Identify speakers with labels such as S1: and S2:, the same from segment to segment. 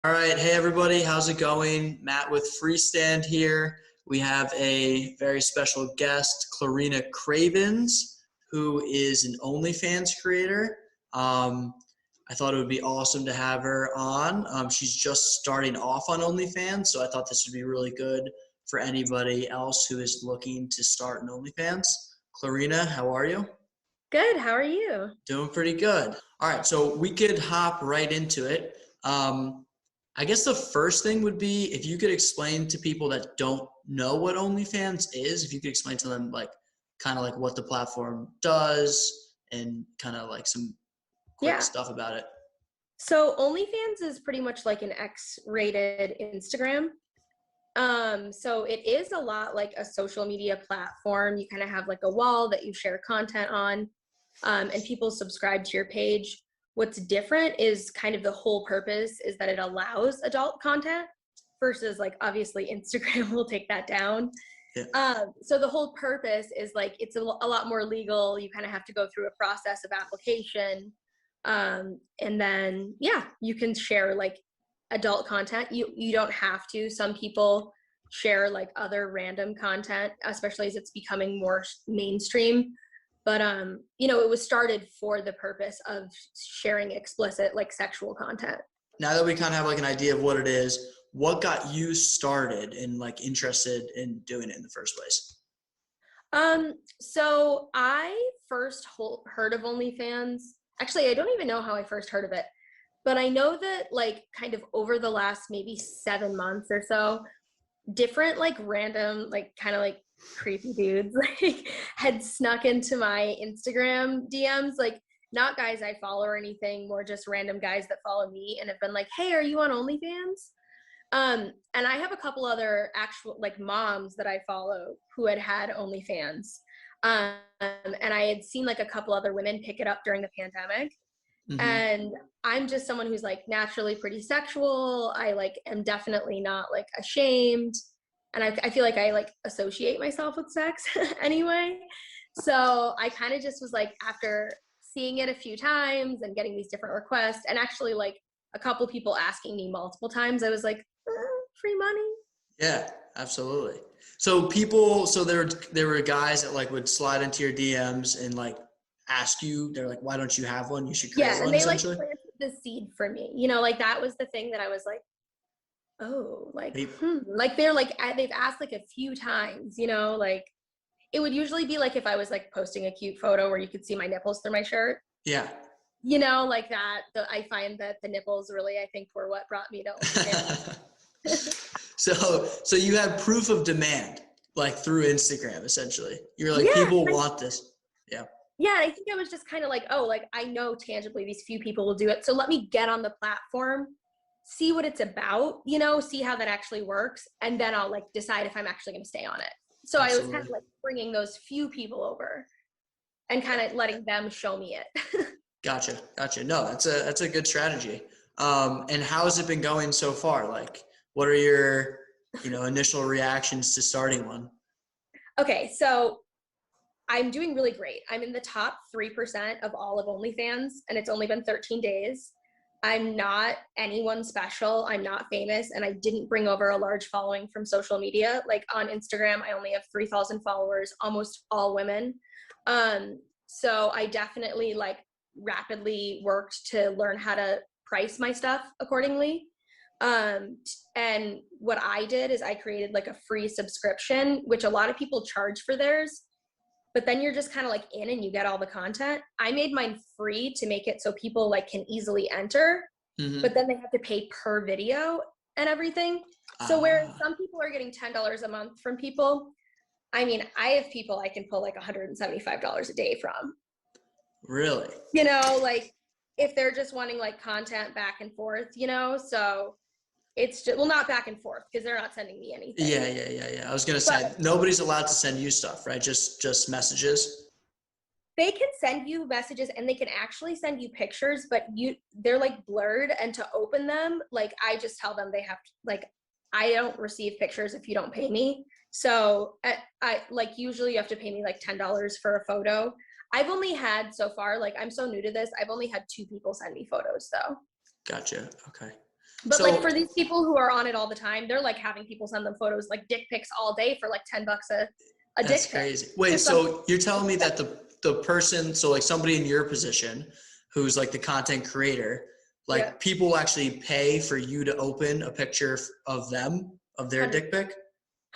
S1: All right. Hey, everybody. How's it going? Matt with Freestand here. We have a very special guest, Clarina Cravens, who is an OnlyFans creator. I thought it would be awesome to have her on. She's just starting off on OnlyFans, so I thought this would be really good for anybody else who is looking to start an OnlyFans. Clarina, how are you?
S2: Good. How are you?
S1: Doing pretty good. All right, so we could hop right into it. I guess the first thing would be if you could explain to people that don't know what OnlyFans is, if you could explain to them kind of like what the platform does and kind of like some quick
S2: Yeah.
S1: stuff about it.
S2: So OnlyFans is pretty much like an X-rated Instagram. So it is a lot like a social media platform. You kind of have like a wall that you share content on, and people subscribe to your page. What's different is kind of the whole purpose is that it allows adult content versus like obviously Instagram will take that down.
S1: Yeah.
S2: So the whole purpose is like it's a lot more legal. You kind of have to go through a process of application. And then you can share like adult content. You don't have to. Some people share like other random content, especially as it's becoming more mainstream. But it was started for the purpose of sharing explicit like sexual content.
S1: Now that we kind of have like an idea of what it is, what got you started and like interested in doing it in the first place?
S2: So I first heard of OnlyFans. Actually, I don't even know how I first heard of it, but I know that like kind of over the last maybe 7 months or so, different like random like kind of like creepy dudes like had snuck into my Instagram DMs, like not guys I follow or anything, more just random guys that follow me and have been like, hey, are you on OnlyFans? And I have a couple other actual like moms that I follow who had OnlyFans. And I had seen like a couple other women pick it up during the pandemic.
S1: Mm-hmm.
S2: And I'm just someone who's like naturally pretty sexual. I like am definitely not like ashamed. And I feel like I like associate myself with sex anyway. So I kind of just was like, after seeing it a few times and getting these different requests and actually like a couple people asking me multiple times, I was like, free money.
S1: Yeah, absolutely. So there were guys that like would slide into your DMs and like ask you, they're like, why don't you have one? You should create
S2: Yeah. And
S1: one,
S2: they like
S1: essentially.
S2: planted the seed for me, like that was the thing that I was like, oh, like,
S1: They-
S2: like they're like, they've asked like a few times, like it would usually be like if I was like posting a cute photo where you could see my nipples through my shirt,
S1: Yeah.
S2: like that. I find that the nipples really, I think, were what brought me to OnlyFans.
S1: So you have proof of demand, like through Instagram, essentially. You're like,
S2: Yeah.
S1: people want this. Yeah.
S2: Yeah. I think I was just kind of like, oh, like I know tangibly these few people will do it. So let me get on the platform, see what it's about, see how that actually works. And then I'll like decide if I'm actually going to stay on it. So
S1: Absolutely.
S2: I was kind of like bringing those few people over and kind of letting them show me it.
S1: Gotcha. No, that's a good strategy. And how has it been going so far? Like, what are your, initial reactions to starting one?
S2: Okay, so I'm doing really great. I'm in the top 3% of all of OnlyFans, and it's only been 13 days. I'm not anyone special. I'm not famous, and I didn't bring over a large following from social media. Like on Instagram, I only have 3,000 followers, almost all women. So I definitely like rapidly worked to learn how to price my stuff accordingly. And what I did is I created like a free subscription, which a lot of people charge for theirs, but then you're just kind of like in and you get all the content. I made mine free to make it so people like can easily enter,
S1: Mm-hmm.
S2: but then they have to pay per video and everything. So whereas some people are getting $10 a month from people, I mean, I have people I can pull like $175 a day from.
S1: Really?
S2: Like if they're just wanting like content back and forth, so it's just, well, not back and forth because they're not sending me anything.
S1: Yeah. I was gonna say nobody's allowed to send you stuff, right? Just messages.
S2: They can send you messages and they can actually send you pictures, but they're like blurred, and to open them, like I just tell them they have to, like, I don't receive pictures if you don't pay me. So I like usually you have to pay me like $10 for a photo. I've only had so far, like I'm so new to this, I've only had 2 people send me photos though.
S1: Gotcha. Okay.
S2: But
S1: So
S2: like for these people who are on it all the time, they're like having people send them photos like dick pics all day for like $10 a dick
S1: that's
S2: pic.
S1: crazy. Wait, so you're telling me that the person, so like somebody in your position who's like the content creator, like
S2: Yeah.
S1: people will actually pay for you to open a picture of them, of their
S2: 100%.
S1: dick pic?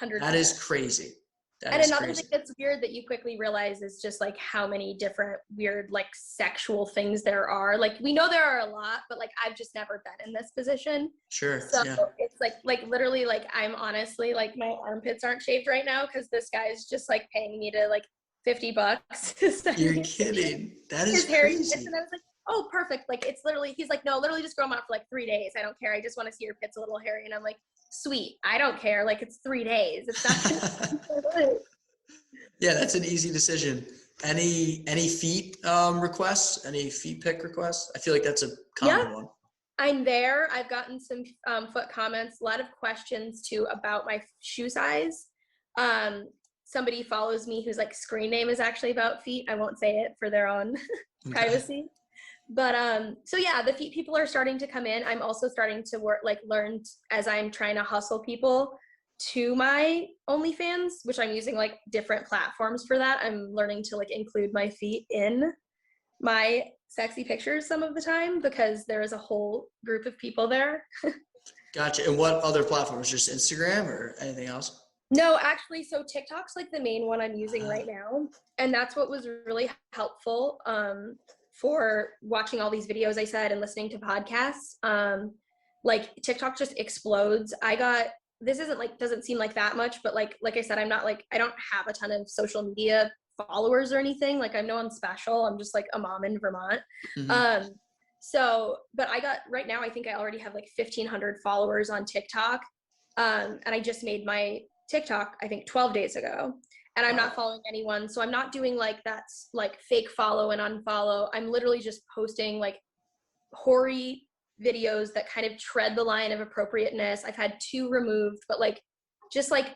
S2: 100%.
S1: That is crazy. That
S2: And
S1: is
S2: another
S1: crazy.
S2: thing that's weird that you quickly realize is just like how many different weird like sexual things there are. Like we know there are a lot, but like I've just never been in this position.
S1: Sure.
S2: So
S1: Yeah.
S2: it's like literally like I'm honestly like my armpits aren't shaved right now because this guy's just like paying me to like $50 to send
S1: You're
S2: me
S1: kidding. That
S2: his
S1: is
S2: hairy pits.
S1: crazy.
S2: And I was like, oh, perfect. Like it's literally, he's like, no, literally just grow them out for like 3 days. I don't care. I just want to see your pits a little hairy. And I'm like, sweet. I don't care. Like it's 3 days. It's not.
S1: Yeah, that's an easy decision. Any feet requests? Any feet pick requests? I feel like that's a common one.
S2: I'm there. I've gotten some foot comments, a lot of questions too about my shoe size. Somebody follows me whose like screen name is actually about feet. I won't say it for their own privacy. But so yeah, the feet people are starting to come in. I'm also starting to learn as I'm trying to hustle people to my OnlyFans, which I'm using like different platforms for that. I'm learning to like include my feet in my sexy pictures some of the time because there is a whole group of people there.
S1: Gotcha. And what other platforms? Just Instagram or anything else?
S2: No, actually, so TikTok's like the main one I'm using right now. And that's what was really helpful for watching all these videos I said and listening to podcasts. Like TikTok just explodes. This isn't like, doesn't seem like that much, but like I said, I'm not like, I don't have a ton of social media followers or anything. Like I'm no one special. I'm just like a mom in Vermont.
S1: Mm-hmm.
S2: But right now, I think I already have like 1,500 followers on TikTok. And I just made my TikTok, I think 12 days ago, and I'm not following anyone. So I'm not doing like that's like fake follow and unfollow. I'm literally just posting like hoary videos that kind of tread the line of appropriateness. I've had 2 removed, but like just like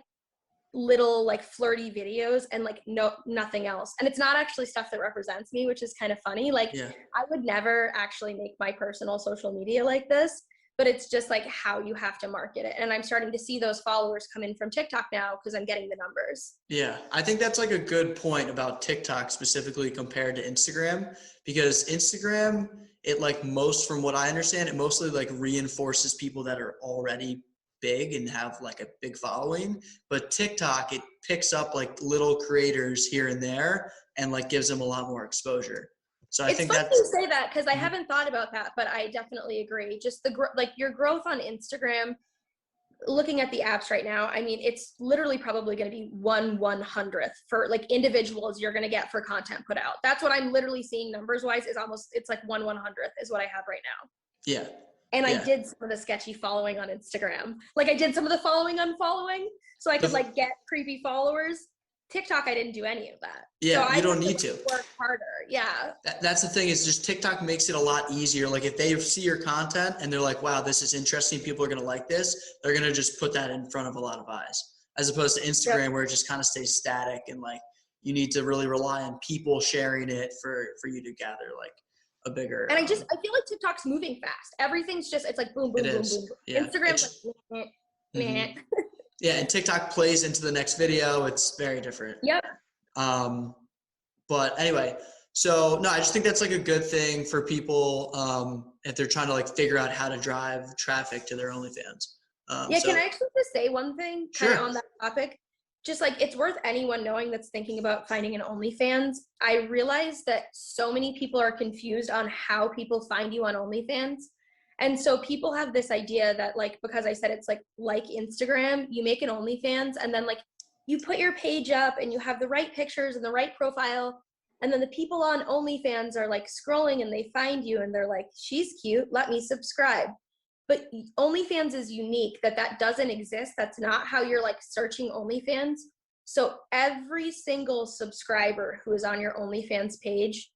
S2: little like flirty videos and like nothing else. And it's not actually stuff that represents me, which is kind of funny. Like I would never actually make my personal social media like this, but it's just like how you have to market it. And I'm starting to see those followers come in from TikTok now because I'm getting the numbers.
S1: Yeah, I think that's like a good point about TikTok specifically compared to Instagram, because Instagram, it like from what I understand, it mostly like reinforces people that are already big and have like a big following. But TikTok, it picks up like little creators here and there and like gives them a lot more exposure. So I think
S2: funny
S1: that's
S2: you say that because I haven't thought about that, but I definitely agree. Just like your growth on Instagram, looking at the apps right now, I mean, it's literally probably going to be 1/100th for like individuals you're going to get for content put out. That's what I'm literally seeing numbers wise it's like 1/100th is what I have right now.
S1: Yeah.
S2: And I did some of the sketchy following on Instagram. Like I did some of the following unfollowing so I could like get creepy followers. TikTok, I didn't do any of that.
S1: Yeah,
S2: so
S1: you don't need to
S2: work harder. Yeah.
S1: That's the thing, is just TikTok makes it a lot easier. Like if they see your content and they're like, wow, this is interesting, people are going to like this, they're going to just put that in front of a lot of eyes, as opposed to Instagram where it just kind of stays static and like you need to really rely on people sharing it for you to gather like a bigger.
S2: And I feel like TikTok's moving fast. Everything's just, it's like boom, boom, boom, boom.
S1: Yeah.
S2: Instagram's like, meh.
S1: Yeah, and TikTok plays into the next video. It's very different.
S2: Yep.
S1: But anyway, so no, I just think that's like a good thing for people if they're trying to like figure out how to drive traffic to their OnlyFans.
S2: Can I actually just say one thing kind of
S1: Sure.
S2: on that topic? Just like it's worth anyone knowing that's thinking about finding an OnlyFans. I realize that so many people are confused on how people find you on OnlyFans. And so people have this idea that like, because I said it's like Instagram, you make an OnlyFans and then like you put your page up and you have the right pictures and the right profile. And then the people on OnlyFans are like scrolling and they find you and they're like, she's cute, let me subscribe. But OnlyFans is unique that doesn't exist. That's not how you're like searching OnlyFans. So every single subscriber who is on your OnlyFans page,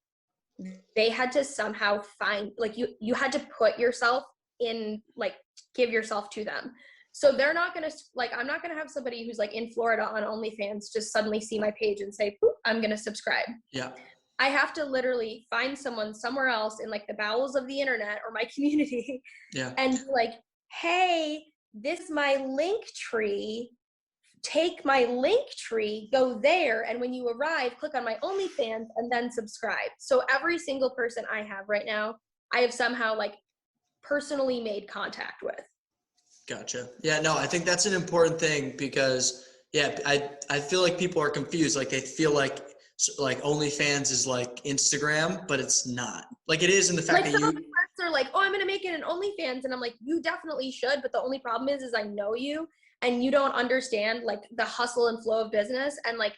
S2: they had to somehow find, like you had to put yourself in, like give yourself to them. So they're not going to, like, I'm not going to have somebody who's like in Florida on OnlyFans just suddenly see my page and say, I'm going to subscribe.
S1: Yeah.
S2: I have to literally find someone somewhere else in like the bowels of the internet or my community and like, hey, this is my link tree. Take my link tree, go there, and when you arrive, click on my OnlyFans and then subscribe. So every single person I have right now, I have somehow like personally made contact with.
S1: Gotcha. Yeah, no, I think that's an important thing because yeah, I feel like people are confused. Like they feel like OnlyFans is like Instagram, but it's not. Like it is in the fact
S2: Like
S1: that
S2: some of
S1: you.
S2: my friends are like, oh, I'm gonna make it an OnlyFans, and I'm like, you definitely should, but the only problem is I know you and you don't understand like the hustle and flow of business, and like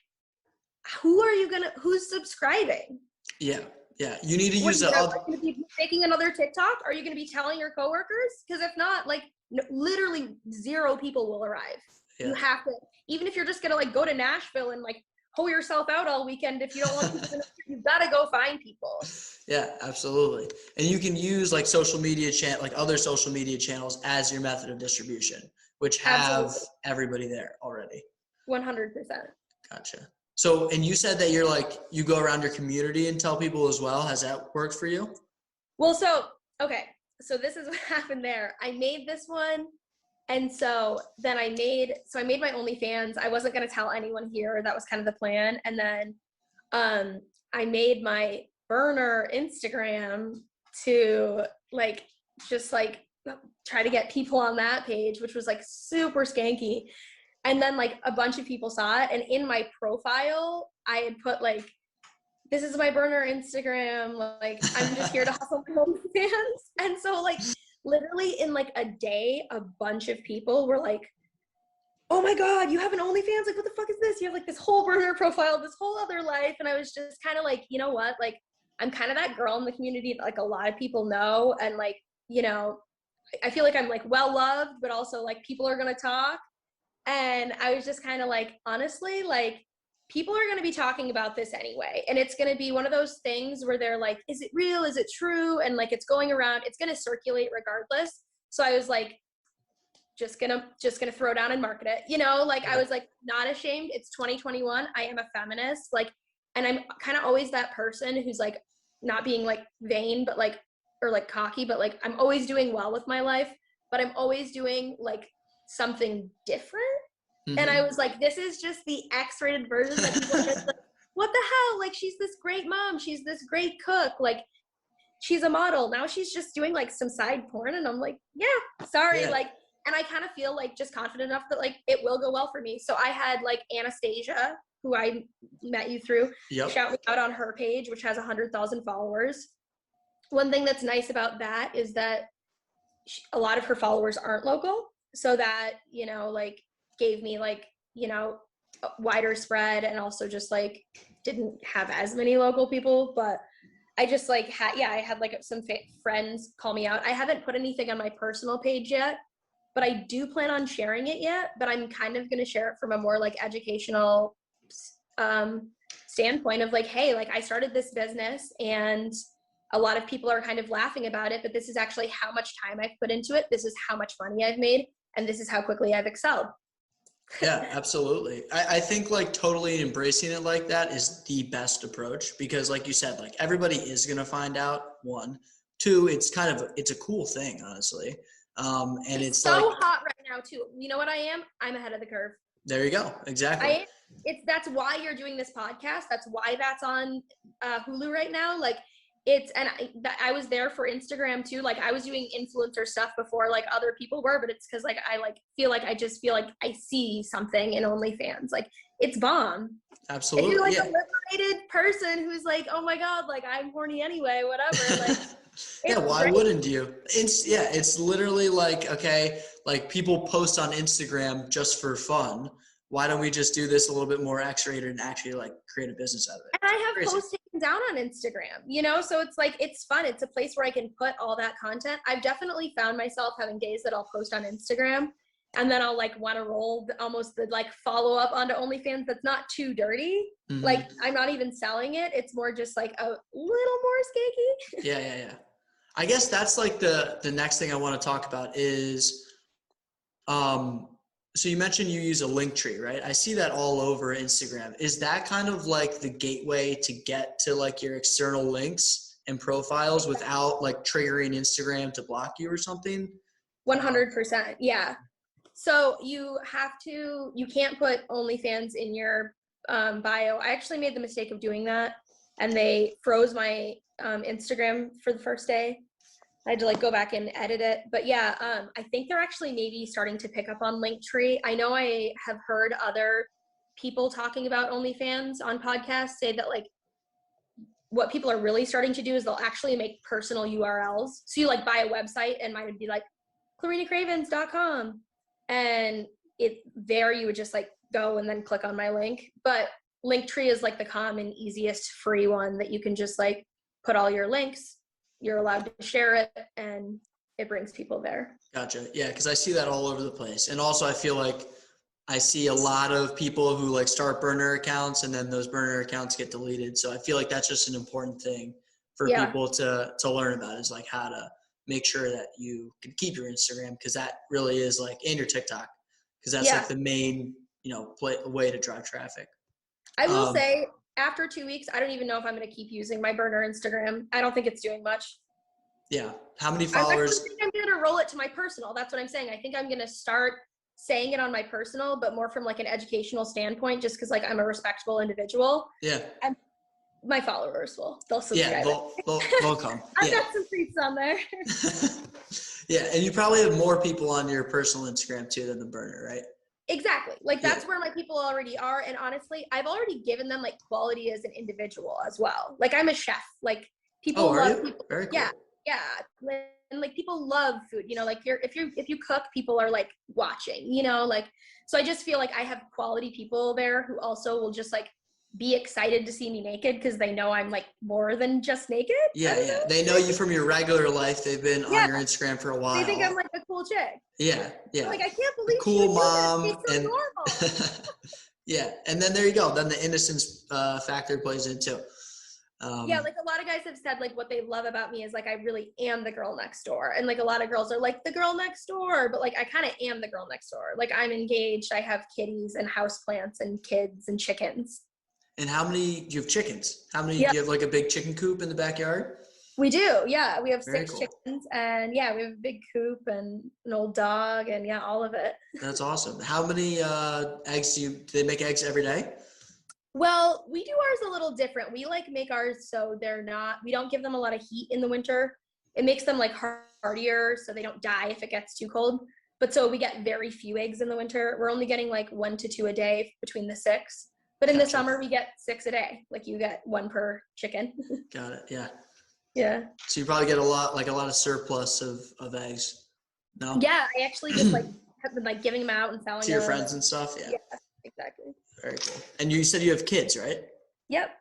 S2: who's subscribing?
S1: Yeah, yeah. You need to
S2: What
S1: use
S2: are you
S1: the
S2: gonna,
S1: other.
S2: like, gonna be making another TikTok? Are you gonna be telling your coworkers? Because if not, like literally 0 people will arrive.
S1: Yeah.
S2: You have to, even if you're just gonna like go to Nashville and like hoe yourself out all weekend, if you don't want people to know, you've got to go find people.
S1: Yeah, absolutely. And you can use like social media like other social media channels as your method of distribution, which have
S2: Absolutely.
S1: everybody there already.
S2: 100%.
S1: Gotcha. So, and you said that you're like, you go around your community and tell people as well. Has that worked for you?
S2: Well, so, okay. So this is what happened there. I made this one. And so then I made my OnlyFans. I wasn't going to tell anyone here. That was kind of the plan. And then I made my burner Instagram to like, just like try to get people on that page, which was like super skanky. And then like a bunch of people saw it. And in my profile, I had put like, this is my burner Instagram. Like, I'm just here to hustle my OnlyFans. And so like, literally in like a day, a bunch of people were like, oh my God, you have an OnlyFans? Like, what the fuck is this? You have like this whole burner profile, this whole other life. And I was just kind of like, you know what? Like, I'm kind of that girl in the community that like a lot of people know. And like, you know, I feel like I'm like well loved, but also like people are going to talk. And I was just kind of like, honestly, like people are going to be talking about this anyway. And it's going to be one of those things where they're like, is it real? Is it true? And like, it's going around, it's going to circulate regardless. So I was like, just gonna throw down and market it. You know, like I was like, not ashamed. It's 2021. I am a feminist. Like, and I'm kind of always that person who's like not being like vain, but like, or like cocky, but like I'm always doing well with my life, but I'm always doing like something different. Mm-hmm. And I was like, this is just the X-rated version that people are just like, what the hell? Like, she's this great mom. She's this great cook. Like, she's a model. Now she's just doing like some side porn. And I'm like, yeah, sorry. Yeah. Like, and I kind of feel like just confident enough that like it will go well for me. So I had like Anastasia, who I met you through, shout me out on her page, which has 100,000 followers. One thing that's nice about that is that a lot of her followers aren't local. So that, you know, like gave me like, you know, a wider spread, and also just like didn't have as many local people. But I just like I had like some friends call me out. I haven't put anything on my personal page yet, but I do plan on sharing it yet. But I'm kind of going to share it from a more like educational standpoint of like, hey, like I started this business and a lot of people are kind of laughing about it, but this is actually how much time I've put into it. This is how much money I've made, and this is how quickly I've excelled.
S1: Yeah, absolutely. I think like totally embracing it like that is the best approach, because like you said, like everybody is going to find out. 1, 2, it's a cool thing, honestly. And it's
S2: so
S1: like,
S2: hot right now too. You know what I am? I'm ahead of the curve.
S1: There you go. Exactly.
S2: That's why you're doing this podcast. That's why that's on Hulu right now. Like I was there for Instagram too. Like I was doing influencer stuff before like other people were, but it's because like I like feel like I see something in OnlyFans. Like it's bomb.
S1: Absolutely.
S2: If you're like a liberated person who's like, oh my God, like I'm horny anyway, whatever. Like
S1: yeah, why wouldn't you? It's literally like, okay, like people post on Instagram just for fun. Why don't we just do this a little bit more X-rated and actually like create a business out of it?
S2: And I have posts taken down on Instagram, you know, so it's like, it's fun. It's a place where I can put all that content. I've definitely found myself having days that I'll post on Instagram and then I'll like want to roll almost the like follow up onto OnlyFans that's not too dirty. Mm-hmm. Like I'm not even selling it. It's more just like a little more skanky.
S1: Yeah. I guess that's like the next thing I want to talk about is, so you mentioned you use a link tree, right? I see that all over Instagram. Is that kind of like the gateway to get to like your external links and profiles without like triggering Instagram to block you or something?
S2: 100%. Yeah. So you can't put OnlyFans in your bio. I actually made the mistake of doing that, and they froze my Instagram for the first day. I had to like go back and edit it. But yeah, I think they're actually maybe starting to pick up on Linktree. I know I have heard other people talking about OnlyFans on podcasts say that like what people are really starting to do is they'll actually make personal URLs. So you like buy a website and mine would be like ClarinaCravens.com. And there you would just like go and then click on my link. But Linktree is like the common, easiest, free one that you can just like put all your links. You're allowed to share it, and it brings people there.
S1: Gotcha. Yeah, because I see that all over the place. And also I feel like I see a lot of people who like start burner accounts and then those burner accounts get deleted. So I feel like that's just an important thing for people to learn about, is like how to make sure that you can keep your Instagram, because that really is like, and your TikTok, because that's like the main, way to drive traffic.
S2: I will say, after 2 weeks, I don't even know if I'm going to keep using my burner Instagram. I don't think it's doing much.
S1: Yeah. How many followers?
S2: I think I'm going to roll it to my personal. That's what I'm saying. I think I'm going to start saying it on my personal, but more from like an educational standpoint, just because like I'm a respectable individual.
S1: Yeah.
S2: And my followers they'll subscribe.
S1: Yeah, they'll come.
S2: I've got some treats on there.
S1: Yeah, and you probably have more people on your personal Instagram too than the burner, right?
S2: Exactly. Like that's where my people already are. And honestly, I've already given them like quality as an individual as well. Like I'm a chef. Like people love people.
S1: Very cool.
S2: Yeah. Yeah. And like people love food, like if you cook, people are like watching, like, so I just feel like I have quality people there who also will just like be excited to see me naked because they know I'm like more than just naked.
S1: Yeah. They know you from your regular life. They've been on your Instagram for a while.
S2: They think I'm like a cool chick.
S1: Yeah. Yeah.
S2: Like, I can't believe
S1: cool mom.
S2: It's so normal.
S1: Yeah. And then there you go. Then the innocence factor plays in too.
S2: Like a lot of guys have said like what they love about me is like I really am the girl next door, and like a lot of girls are like the girl next door, but like I kind of am the girl next door. Like I'm engaged, I have kitties and houseplants and kids and chickens.
S1: And how many do you have chickens? How many do you have, like a big chicken coop in the backyard?
S2: We do, yeah. We have
S1: Very
S2: 6
S1: cool.
S2: chickens, and we have a big coop and an old dog, and all of it.
S1: That's awesome. How many eggs do they make eggs every day?
S2: Well, we do ours a little different. We like make ours so we don't give them a lot of heat in the winter. It makes them like hardier so they don't die if it gets too cold. But so we get very few eggs in the winter. We're only getting like 1 to 2 a day between the 6. But in the summer we get 6 a day. Like you get 1 per chicken.
S1: Got it. Yeah.
S2: Yeah.
S1: So you probably get a lot of surplus of eggs. No?
S2: Yeah, I actually just like have been like giving them out and selling
S1: to your
S2: them.
S1: friends and stuff. Yeah.
S2: Yeah, exactly.
S1: Very cool. And you said you have kids, right?
S2: Yep.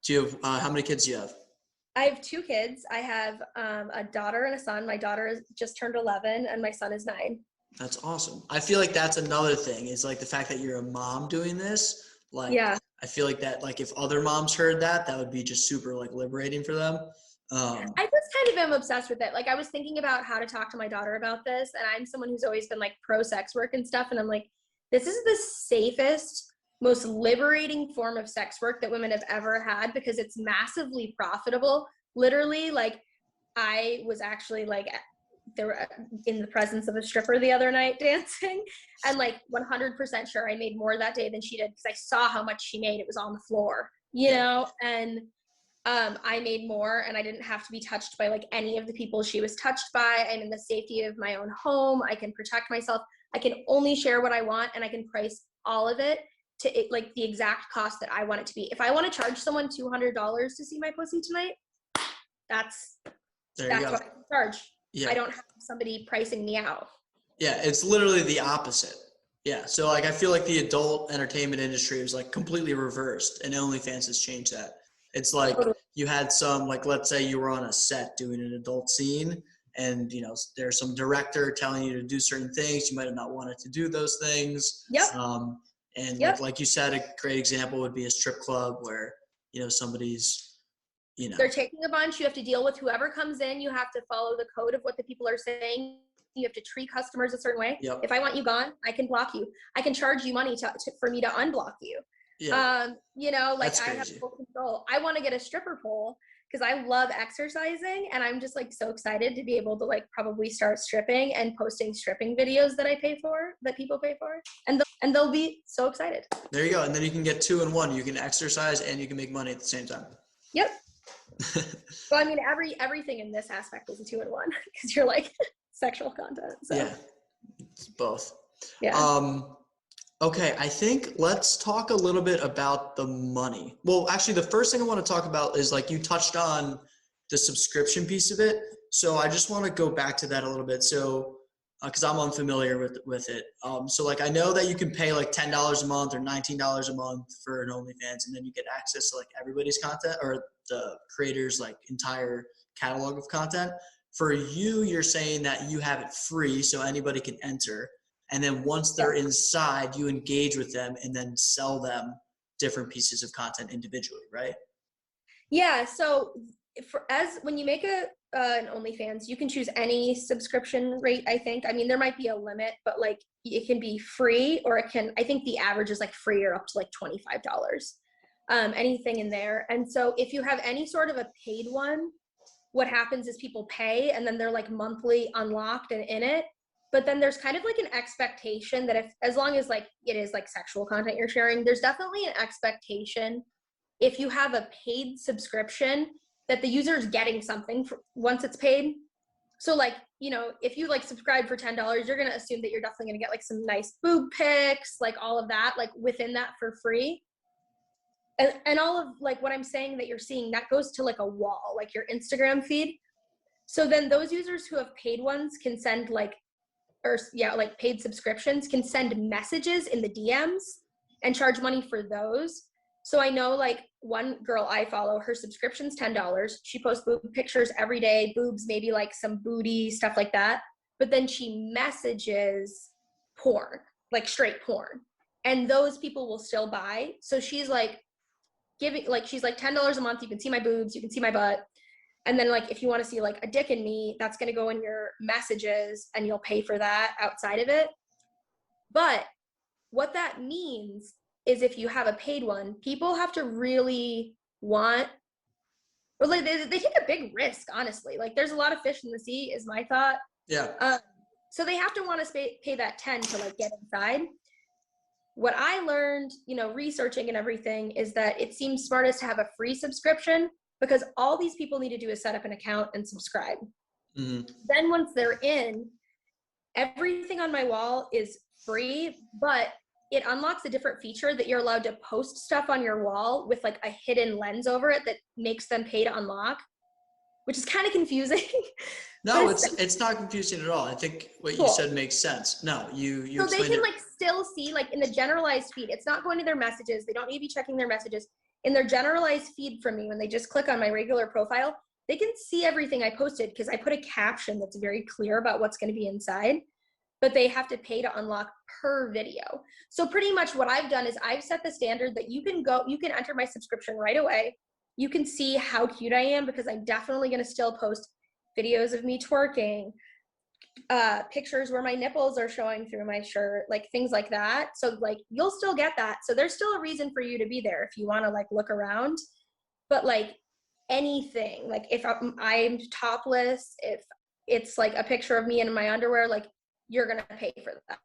S1: Do you have how many kids do you have?
S2: I have 2 kids. I have a daughter and a son. My daughter has just turned 11 and my son is 9.
S1: That's awesome. I feel like that's another thing, is like the fact that you're a mom doing this. Like, I feel like that, like if other moms heard that, that would be just super like liberating for them.
S2: I just kind of am obsessed with it. Like I was thinking about how to talk to my daughter about this, and I'm someone who's always been like pro sex work and stuff. And I'm like, this is the safest, most liberating form of sex work that women have ever had, because it's massively profitable. Literally, like I was actually like there were in the presence of a stripper the other night dancing, and like 100% sure I made more that day than she did, because I saw how much she made. It was on the floor, and I made more, and I didn't have to be touched by like any of the people she was touched by. I'm in the safety of my own home. I can protect myself. I can only share what I want, and I can price all of it to it, like the exact cost that I want it to be. If I want to charge someone $200 to see my pussy tonight, that's what I can charge. Yeah. I don't have somebody pricing me out.
S1: Yeah, it's literally the opposite. Yeah, so like I feel like the adult entertainment industry was like completely reversed, and OnlyFans has changed that. It's like you had some, like let's say you were on a set doing an adult scene, and there's some director telling you to do certain things. You might have not wanted to do those things.
S2: Yep.
S1: And like you said, a great example would be a strip club where somebody's
S2: they're taking a bunch. You have to deal with whoever comes in. You have to follow the code of what the people are saying. You have to treat customers a certain way.
S1: Yep.
S2: If I want you gone, I can block you. I can charge you money for me to unblock you.
S1: Yeah.
S2: Like I have full control. I want to get a stripper pole because I love exercising, and I'm just like so excited to be able to like probably start stripping and posting stripping videos that people pay for, and they'll be so excited.
S1: There you go. And then you can get 2 in 1. You can exercise and you can make money at the same time.
S2: Yep. Well, I mean, everything in this aspect is a 2-in-1 because you're like sexual content. So.
S1: Yeah, it's both.
S2: Yeah.
S1: Okay, I think let's talk a little bit about the money. Well, actually, the first thing I want to talk about is like you touched on the subscription piece of it. So I just want to go back to that a little bit. So, because I'm unfamiliar with it. So like I know that you can pay like $10 a month or $19 a month for an OnlyFans, and then you get access to like everybody's content or the creator's like entire catalog of content. For you, you're saying that you have it free so anybody can enter. And then once they're inside, you engage with them and then sell them different pieces of content individually, right?
S2: Yeah. So when you make an OnlyFans, you can choose any subscription rate, I think. I mean, there might be a limit, but like it can be free, or I think the average is like free or up to like $25. Anything in there. And so if you have any sort of a paid one, what happens is people pay and then they're like monthly unlocked and in it. But then there's kind of like an expectation that as long as like it is like sexual content you're sharing, there's definitely an expectation if you have a paid subscription that the user is getting something once it's paid. So like, if you like subscribe for $10, you're going to assume that you're definitely going to get like some nice boob pics, like all of that, like within that for free. And all of like what I'm saying that you're seeing, that goes to like a wall, like your Instagram feed. So then those users who have paid ones can send like paid subscriptions can send messages in the DMs and charge money for those. So I know like one girl I follow, her subscription's $10. She posts boob pictures every day, boobs, maybe like some booty, stuff like that. But then she messages porn, like straight porn. And those people will still buy. So she's like she's like $10 a month. You can see my boobs, you can see my butt. And then like, if you want to see like a dick in me, that's going to go in your messages and you'll pay for that outside of it. But what that means is if you have a paid one, people have to really want, or like they take a big risk, honestly. Like there's a lot of fish in the sea is my thought.
S1: Yeah.
S2: So they have to want to pay that 10 to like get inside. What I learned, researching and everything is that it seems smartest to have a free subscription, because all these people need to do is set up an account and subscribe. Mm-hmm. Then once they're in, everything on my wall is free, but it unlocks a different feature that you're allowed to post stuff on your wall with like a hidden lens over it that makes them pay to unlock, which is kind of confusing.
S1: No, it's not confusing at all. I think what you said makes sense. No, you
S2: so they can like still see like in the generalized feed. It's not going to their messages. They don't need to be checking their messages. In their generalized feed from me, when they just click on my regular profile, they can see everything I posted because I put a caption that's very clear about what's going to be inside, but they have to pay to unlock per video. So pretty much what I've done is I've set the standard that you can enter my subscription right away. You can see how cute I am, because I'm definitely going to still post videos of me twerking, pictures where my nipples are showing through my shirt, like things like that. So like you'll still get that. So there's still a reason for you to be there if you want to like look around. But like anything, like if I'm topless, if it's like a picture of me in my underwear, like you're gonna pay for that.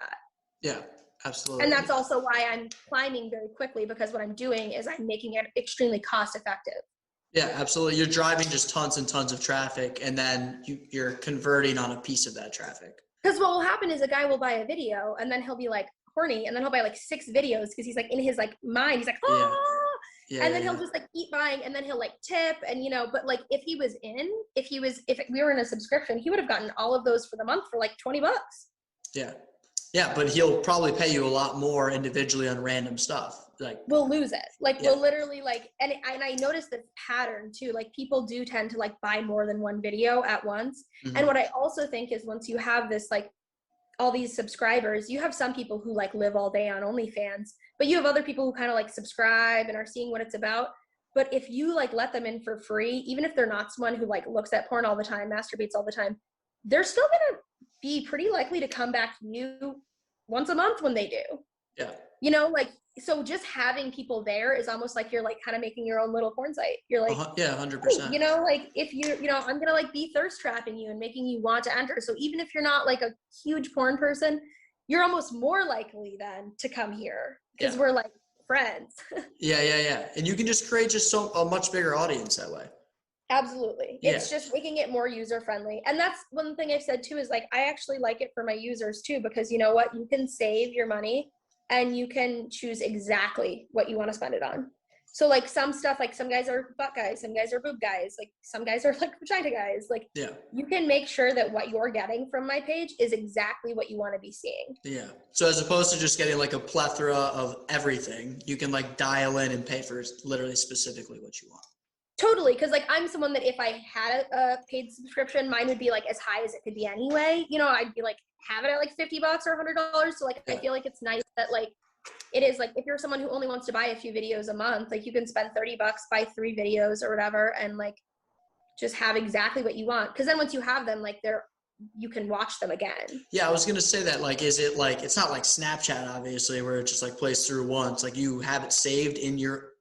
S1: Yeah, absolutely.
S2: And that's also why I'm climbing very quickly, because what I'm doing is I'm making it extremely cost effective.
S1: Yeah, absolutely. You're driving just tons and tons of traffic, and then you're converting on a piece of that traffic.
S2: Because what will happen is a guy will buy a video, and then he'll be like horny, and then he'll buy like 6 videos because he's like in his like mind, he's like, oh, yeah. And then he'll just like keep buying, and then he'll like tip, and but like if we were in a subscription, he would have gotten all of those for the month for like $20.
S1: Yeah. Yeah, but he'll probably pay you a lot more individually on random stuff. Like
S2: we'll lose it. Like we'll literally like, and I noticed this pattern too. Like people do tend to like buy more than one video at once. Mm-hmm. And what I also think is once you have this like all these subscribers, you have some people who like live all day on OnlyFans, but you have other people who kind of like subscribe and are seeing what it's about. But if you like let them in for free, even if they're not someone who like looks at porn all the time, masturbates all the time, they're still gonna be pretty likely to come back to you once a month when they do.
S1: Yeah.
S2: Like so just having people there is almost like you're like kind of making your own little porn site. You're like,
S1: Yeah, 100%.
S2: you know, like if I'm gonna like be thirst trapping you and making you want to enter. So even if you're not like a huge porn person, you're almost more likely then to come here because we're like friends.
S1: Yeah. And you can just create just a much bigger audience that way.
S2: Absolutely.
S1: Yeah.
S2: It's just making it more user friendly. And that's one thing I've said too, is like, I actually like it for my users too, because you know what, you can save your money and you can choose exactly what you want to spend it on. So like some stuff, like some guys are butt guys, some guys are boob guys, like some guys are like vagina guys. Like you can make sure that what you're getting from my page is exactly what you want to be seeing.
S1: Yeah. So as opposed to just getting like a plethora of everything, you can like dial in and pay for literally specifically what you want.
S2: Totally, because like I'm someone that if I had a paid subscription, mine would be like as high as it could be anyway. You know, I'd be like have it at like $50 or $100. So like I feel like it's nice that like it is like if you're someone who only wants to buy a few videos a month, like you can spend $30, buy 3 videos or whatever, and like just have exactly what you want. Because then once you have them, like you can watch them again.
S1: Yeah, I was gonna say that. Like, is it like it's not like Snapchat, obviously, where it just like plays through once. Like you have it saved in your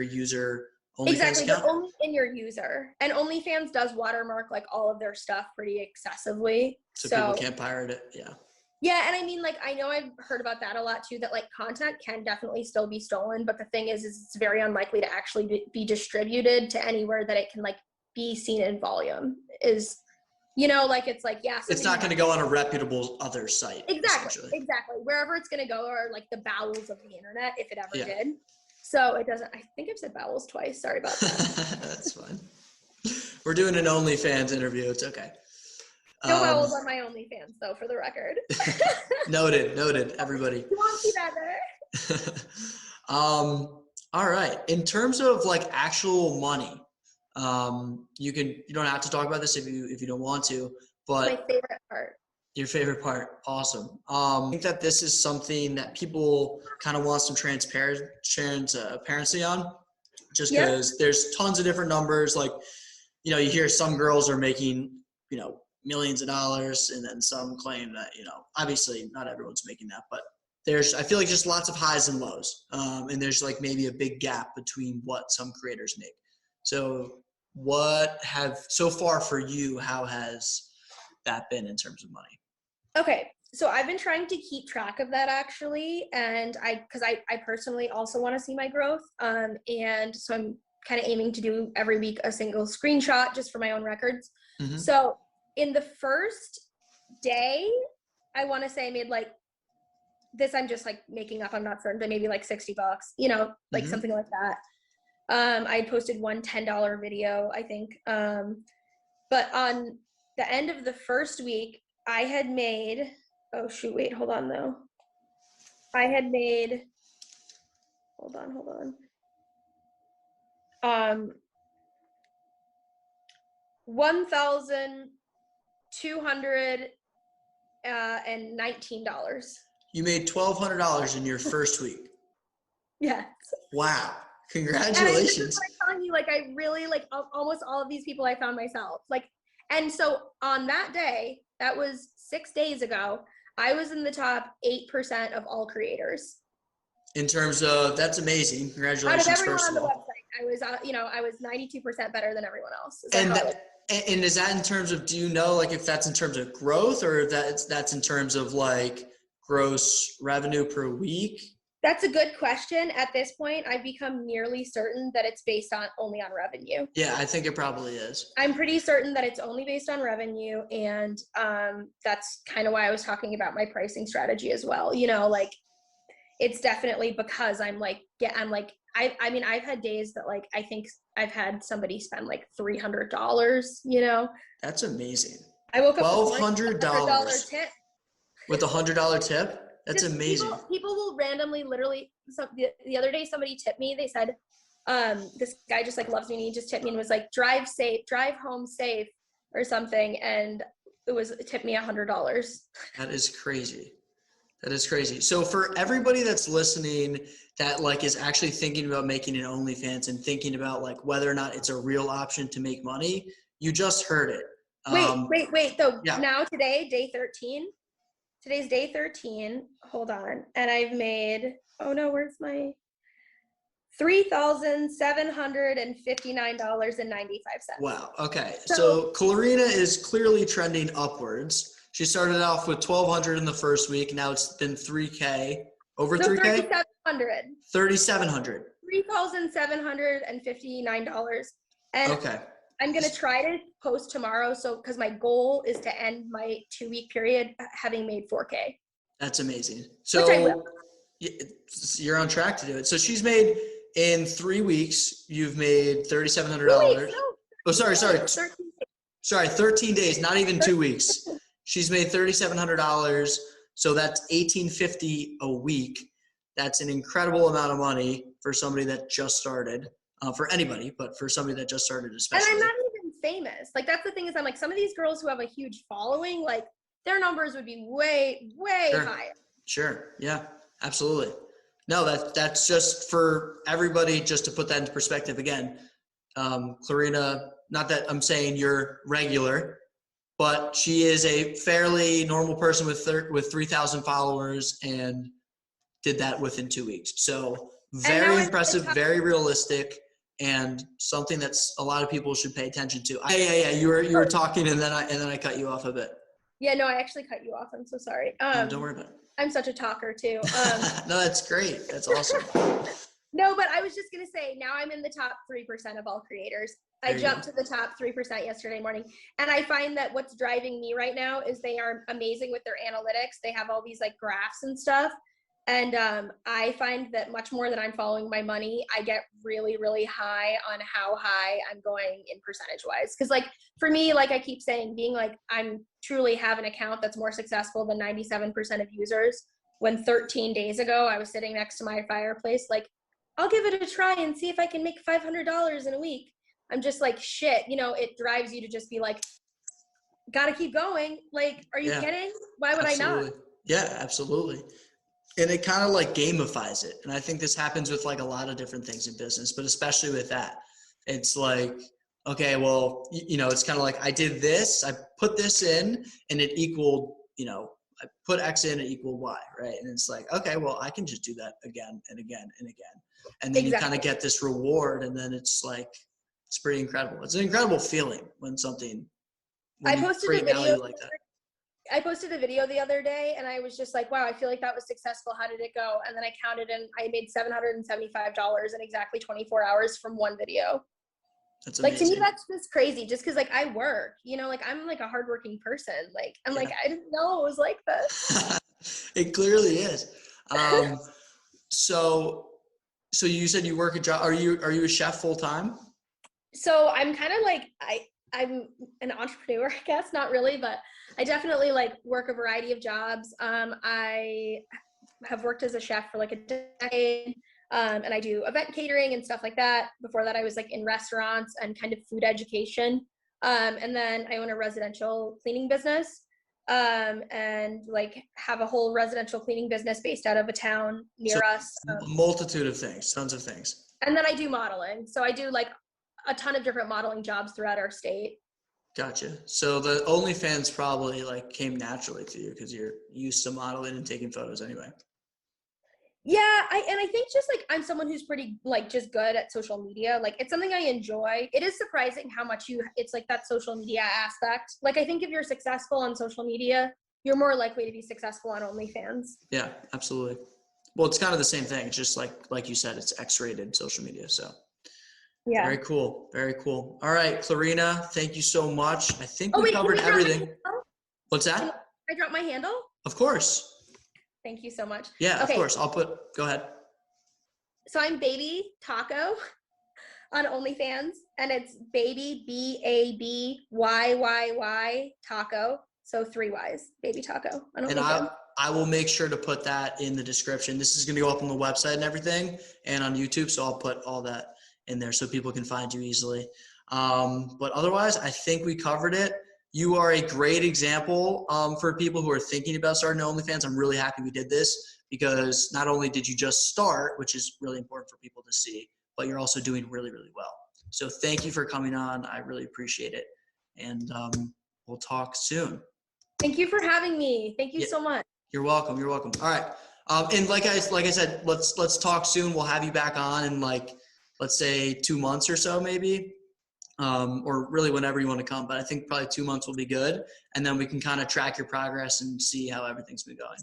S1: user.
S2: Exactly, but only in your user. And OnlyFans does watermark like all of their stuff pretty excessively.
S1: So people can't pirate it. Yeah.
S2: Yeah, and I mean, like, I know I've heard about that a lot too, that like content can definitely still be stolen, but the thing is it's very unlikely to actually be distributed to anywhere that it can like be seen in volume. Is, you know, like it's like, yeah.
S1: It's not going to go on a reputable other site.
S2: Exactly. Wherever it's going to go are like the bowels of the internet, if it ever did. So it doesn't, I think I've said bowels twice. Sorry about that.
S1: That's fine. We're doing an OnlyFans interview. It's okay.
S2: No bowels on my OnlyFans though, for the record.
S1: Noted, everybody.
S2: You won't see that there.
S1: All right. In terms of like actual money, you don't have to talk about this if you don't want to, but
S2: my favorite part.
S1: Your favorite part. Awesome. I think that this is something that people kind of want some transparency on, just because there's tons of different numbers. Like, you know, you hear some girls are making, you know, millions of dollars, and then some claim that, you know, obviously not everyone's making that, but I feel like just lots of highs and lows. And there's like maybe a big gap between what some creators make. So so far for you, how has that been in terms of money?
S2: Okay, so I've been trying to keep track of that actually, and because I personally also want to see my growth, and so I'm kind of aiming to do every week a single screenshot just for my own records. Mm-hmm. So in the first day, I want to say I made like this. I'm just like making up. I'm not certain, but maybe like $60, you know, like something like that. I posted one $10 video, I think. But on the end of the first week, I had made, hold on though. I had made, hold on. $1,219.
S1: You made $1,200 in your first week.
S2: Yes.
S1: Wow. Congratulations.
S2: I'm telling you, like, I really, like, almost all of these people I found myself. Like, and so on that day, that was 6 days ago, I was in the top 8% of all creators.
S1: In terms of, that's amazing. Congratulations.
S2: Out of everyone on the website, I was 92% better than everyone else.
S1: And is that in terms of, do you know, like, if that's in terms of growth, or that's in terms of like gross revenue per week?
S2: That's a good question. At this point, I've become nearly certain that it's based only on revenue.
S1: Yeah, I think it probably is.
S2: I'm pretty certain that it's only based on revenue, and that's kind of why I was talking about my pricing strategy as well. You know, like, it's definitely because I mean, I've had days that, like, I think I've had somebody spend like $300, you know?
S1: That's amazing.
S2: I woke up
S1: $1,200
S2: tip.
S1: With $100 tip? That's just amazing.
S2: People will randomly, literally, the other day somebody tipped me. They said, this guy just like loves me, and he just tipped me and was like, drive home safe or something. And it tipped me $100.
S1: That is crazy. So for everybody that's listening that like is actually thinking about making an OnlyFans and thinking about like whether or not it's a real option to make money, you just heard it.
S2: Wait. Though now today, day 13, today's day 13. Hold on. And I've made, oh no, where's my $3,759.95.
S1: Wow. Okay. So Clarina is clearly trending upwards. She started off with 1,200 in the first week. Now it's been 3K. Over 3K?
S2: 3,700.
S1: 3,700.
S2: $3,759. And
S1: okay.
S2: I'm going to try to post tomorrow. So, because my goal is to end my 2-week period having made 4K.
S1: That's amazing.
S2: Which I will.
S1: You're on track to do it. So she's made, in 3 weeks, you've made $3,700.
S2: No.
S1: Oh, sorry.
S2: 13
S1: Sorry, 13 days, not even 2 weeks. She's made $3,700. So that's $1,850 a week. That's an incredible amount of money for somebody that just started. For anybody, but for somebody that just started, especially.
S2: And I'm not even famous. Like, that's the thing is, I'm like, some of these girls who have a huge following, like, their numbers would be way higher.
S1: Sure. Yeah, absolutely. No, that's just for everybody, just to put that into perspective again. Clarina, not that I'm saying you're regular, but she is a fairly normal person with 3,000 followers and did that within 2 weeks. So very impressive, very realistic, and something that's a lot of people should pay attention to. Yeah. You were talking and then I cut you off a bit.
S2: Yeah, no, I actually cut you off. I'm so sorry.
S1: Don't worry about it.
S2: I'm such a talker too.
S1: No, that's great. That's awesome.
S2: No, but I was just going to say, now I'm in the top 3% of all creators. I jumped to the top 3% yesterday morning. And I find that what's driving me right now is they are amazing with their analytics. They have all these like graphs and stuff. And I find that much more than I'm following my money, I get really, really high on how high I'm going in percentage wise. Because like for me, like I keep saying, being like I'm truly have an account that's more successful than 97% of users. When 13 days ago, I was sitting next to my fireplace, like, I'll give it a try and see if I can make $500 in a week. I'm just like, shit, you know, it drives you to just be like, gotta keep going. Like, are you kidding? Why would
S1: absolutely.
S2: I not?
S1: Yeah, absolutely. And it kind of like gamifies it. And I think this happens with like a lot of different things in business, but especially with that. It's like, okay, well, you know, it's kind of like I did this, I put this in and it equaled, you know, I put X in, it equaled Y, right? And it's like, okay, well, I can just do that again and again and again. And then you kind of get this reward, and then it's like, it's pretty incredible. It's an incredible feeling when something, when you create value like that.
S2: I posted a video the other day and I was just like, wow, I feel like that was successful. How did it go? And then I counted and I made $775 in exactly 24 hours from one video.
S1: That's amazing.
S2: Like, to me, that's just crazy just because like I work, you know, like I'm like a hardworking person. Like, I'm like, I didn't know it was like this.
S1: It clearly is. So you said you work a job. Are you a chef full time?
S2: So I'm kind of like, I'm an entrepreneur, I guess, not really, but I definitely like work a variety of jobs. I have worked as a chef for like a decade, and I do event catering and stuff like that. Before that, I was like in restaurants and kind of food education. And then I own a residential cleaning business, and like have a whole residential cleaning business based out of a town near us.
S1: Multitude of things, tons of things.
S2: And then I do modeling. So I do like a ton of different modeling jobs throughout our state.
S1: Gotcha. So the OnlyFans probably like came naturally to you because you're used to modeling and taking photos anyway.
S2: Yeah, I think just like I'm someone who's pretty like just good at social media. Like it's something I enjoy. It is surprising how much it's like that social media aspect. Like I think if you're successful on social media, you're more likely to be successful on OnlyFans.
S1: Yeah, absolutely. Well, it's kind of the same thing. It's just like you said, it's X-rated social media. So yeah. Very cool. Very cool. All right, Clarina, thank you so much. I think we covered everything. What's that? Can
S2: I drop my handle?
S1: Of course.
S2: Thank you so much.
S1: Yeah, of course. Go ahead.
S2: So I'm Baby Taco on OnlyFans, and it's Baby, BABYYY Taco. So 3 Ys, Baby Taco on OnlyFans.
S1: And I will make sure to put that in the description. This is going to go up on the website and everything and on YouTube. So I'll put all that in there so people can find you easily. But otherwise, I think we covered it. You are a great example for people who are thinking about starting OnlyFans. I'm really happy we did this because not only did you just start, which is really important for people to see, but you're also doing really, really well. So thank you for coming on. I really appreciate it. And we'll talk soon.
S2: Thank you for having me. Thank you so much.
S1: You're welcome. You're welcome. All right. And like I said, let's talk soon. We'll have you back on in like, let's say 2 months or so, maybe, or really whenever you want to come. But I think probably 2 months will be good, and then we can kind of track your progress and see how everything's been going.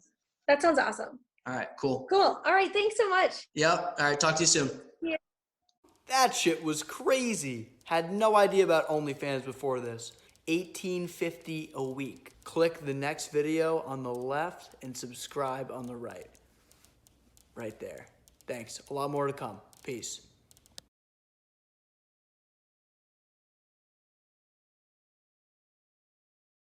S2: That sounds awesome.
S1: All right. Cool.
S2: Cool. All right. Thanks so much.
S1: Yep. All right. Talk to you soon.
S2: Yeah.
S3: That shit was crazy. Had no idea about OnlyFans before this. $18.50 a week. Click the next video on the left and subscribe on the right. Right there. Thanks. A lot more to come. Peace.